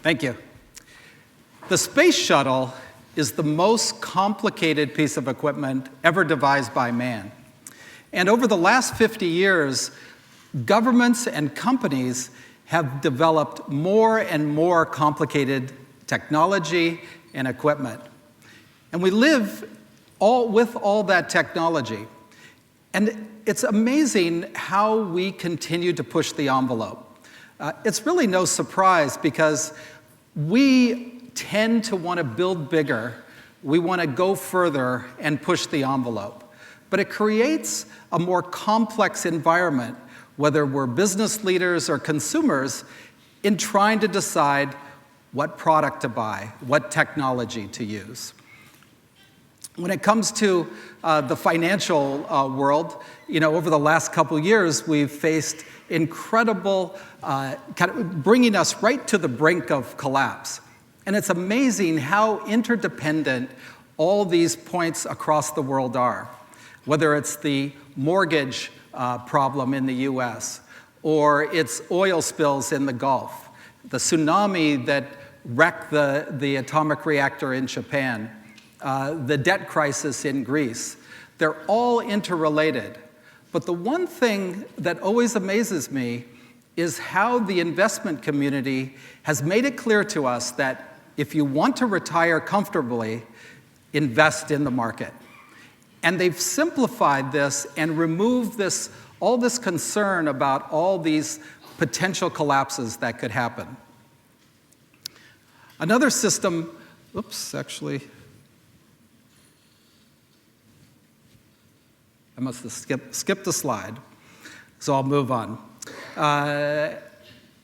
Thank you. The space shuttle is the most complicated piece of equipment ever devised by man. And over the last 50 years, governments and companies have developed more and more complicated technology and equipment. And we live with all that technology. And it's amazing how we continue to push the envelope. It's really no surprise because we tend to want to build bigger. We want to go further and push the envelope. But it creates a more complex environment, whether we're business leaders or consumers, in trying to decide what product to buy, what technology to use. When it comes to the financial world, over the last couple of years, we've faced incredible, bringing us right to the brink of collapse. And it's amazing how interdependent all these points across the world are, whether it's the mortgage problem in the US, or it's oil spills in the Gulf, the tsunami that wrecked the atomic reactor in Japan, the debt crisis in Greece. They're all interrelated. But the one thing that always amazes me is how the investment community has made it clear to us that if you want to retire comfortably, invest in the market. And they've simplified this and removed all this concern about all these potential collapses that could happen. Another system, I must have skipped a slide, so I'll move on.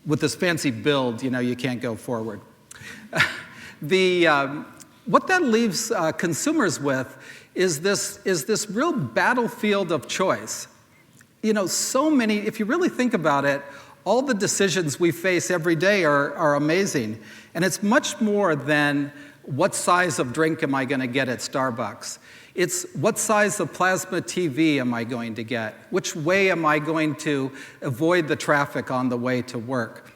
With this fancy build, you can't go forward. What that leaves consumers with is this real battlefield of choice. So many, if you really think about it, all the decisions we face every day are amazing. And it's much more than what size of drink am I going to get at Starbucks. It's what size of plasma TV am I going to get? Which way am I going to avoid the traffic on the way to work?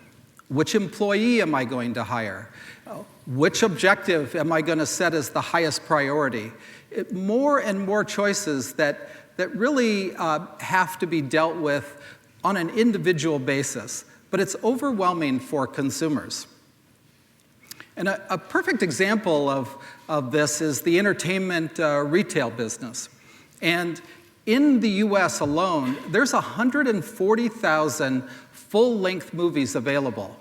Which employee am I going to hire? Which objective am I going to set as the highest priority? More and more choices that really have to be dealt with on an individual basis, but it's overwhelming for consumers. And a perfect example of this is the entertainment retail business. And in the US alone, there's 140,000 full-length movies available.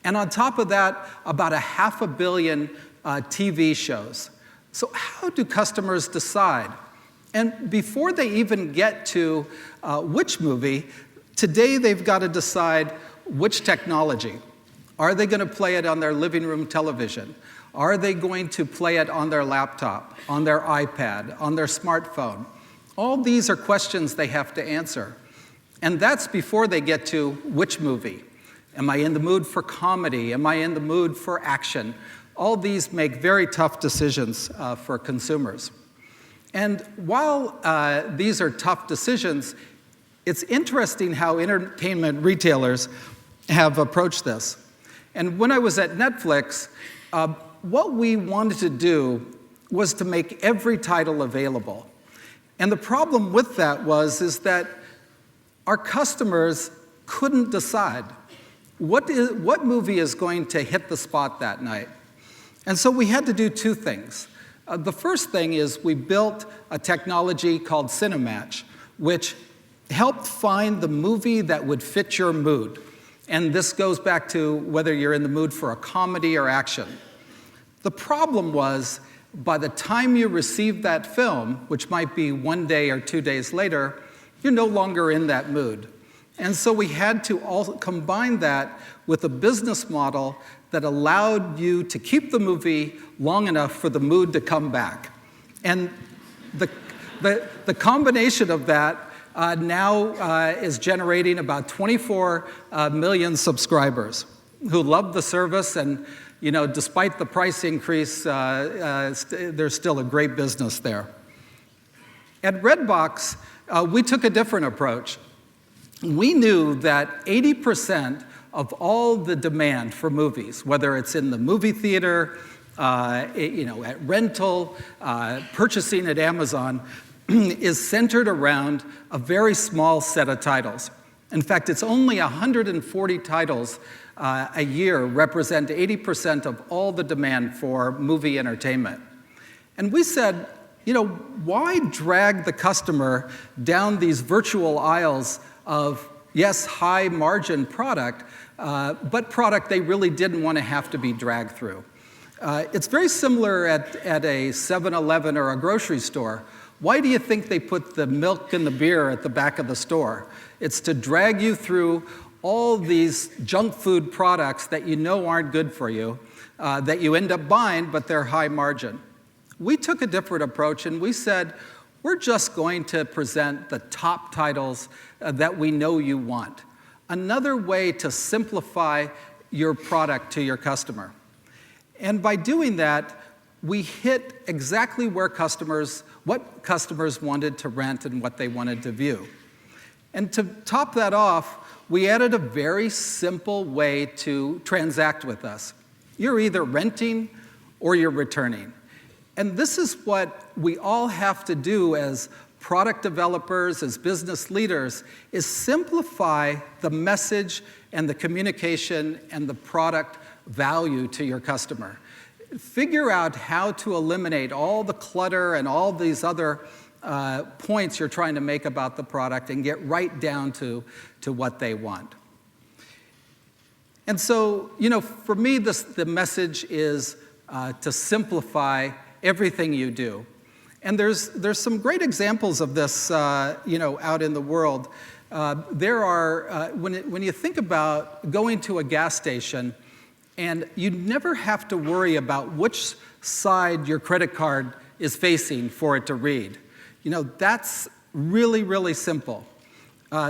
And on top of that, about 500 million TV shows. So how do customers decide? And before they even get to which movie, today they've got to decide which technology. Are they going to play it on their living room television? Are they going to play it on their laptop, on their iPad, on their smartphone? All these are questions they have to answer. And that's before they get to which movie. Am I in the mood for comedy? Am I in the mood for action? All these make very tough decisions for consumers. And while these are tough decisions, it's interesting how entertainment retailers have approached this. And when I was at Netflix, what we wanted to do was to make every title available. And the problem with that is that our customers couldn't decide what movie is going to hit the spot that night. And so we had to do two things. The first thing is we built a technology called Cinematch, which helped find the movie that would fit your mood. And this goes back to whether you're in the mood for a comedy or action. The problem was, by the time you received that film, which might be 1 day or 2 days later, you're no longer in that mood. And so we had to also combine that with a business model that allowed you to keep the movie long enough for the mood to come back. And the combination of that now is generating about 24 million subscribers who love the service, and despite the price increase, there's still a great business there. At Redbox, we took a different approach. We knew that 80% of all the demand for movies, whether it's in the movie theater, at rental, purchasing at Amazon, is centered around a very small set of titles. In fact, it's only 140 titles a year represent 80% of all the demand for movie entertainment. And we said, why drag the customer down these virtual aisles of, yes, high margin product, but product they really didn't want to have to be dragged through. It's very similar at a 7-Eleven or a grocery store. Why do you think they put the milk and the beer at the back of the store? It's to drag you through all these junk food products that you know aren't good for you, that you end up buying, but they're high margin. We took a different approach and we said, we're just going to present the top titles that we know you want. Another way to simplify your product to your customer. And by doing that, we hit exactly what customers wanted to rent and what they wanted to view. And to top that off, we added a very simple way to transact with us. You're either renting or you're returning. And this is what we all have to do as product developers, as business leaders, is simplify the message and the communication and the product value to your customer. Figure out how to eliminate all the clutter and all these other points you're trying to make about the product and get right down to what they want. And so, for me, the message is to simplify everything you do. And there's some great examples of this, out in the world. There are, when you think about going to a gas station, and you never have to worry about which side your credit card is facing for it to read. That's really, really simple.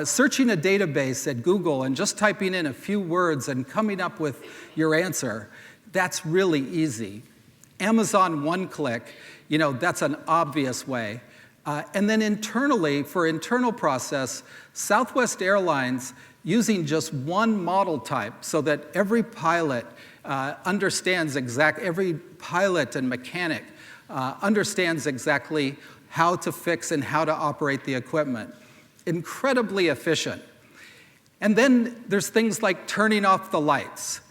Searching a database at Google and just typing in a few words and coming up with your answer, that's really easy. Amazon one-click, that's an obvious way. And then internally, for internal process, Southwest Airlines using just one model type so that every pilot understands every pilot and mechanic understands exactly how to fix and how to operate the equipment. Incredibly efficient. And then there's things like turning off the lights.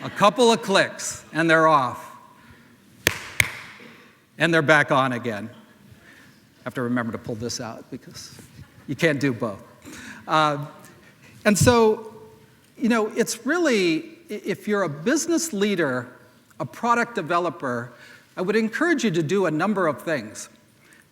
A couple of clicks and they're off. And they're back on again. I have to remember to pull this out because you can't do both. And so, it's really, if you're a business leader, a product developer, I would encourage you to do a number of things.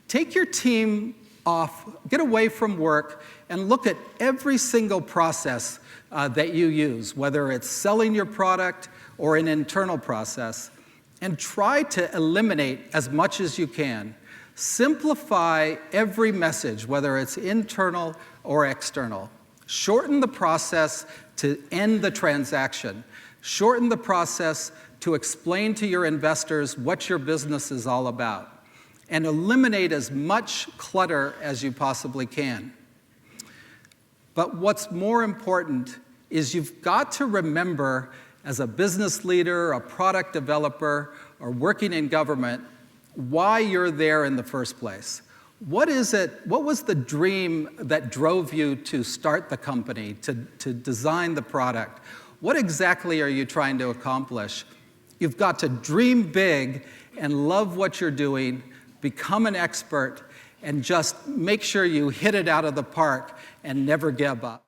Take your team off, get away from work, and look at every single process that you use, whether it's selling your product or an internal process, and try to eliminate as much as you can. Simplify every message, whether it's internal or external. Shorten the process to end the transaction. Shorten the process to explain to your investors what your business is all about. And eliminate as much clutter as you possibly can. But what's more important is you've got to remember, as a business leader, a product developer, or working in government, why you're there in the first place. What was the dream that drove you to start the company, to design the product? What exactly are you trying to accomplish? You've got to dream big and love what you're doing, become an expert, and just make sure you hit it out of the park and never give up.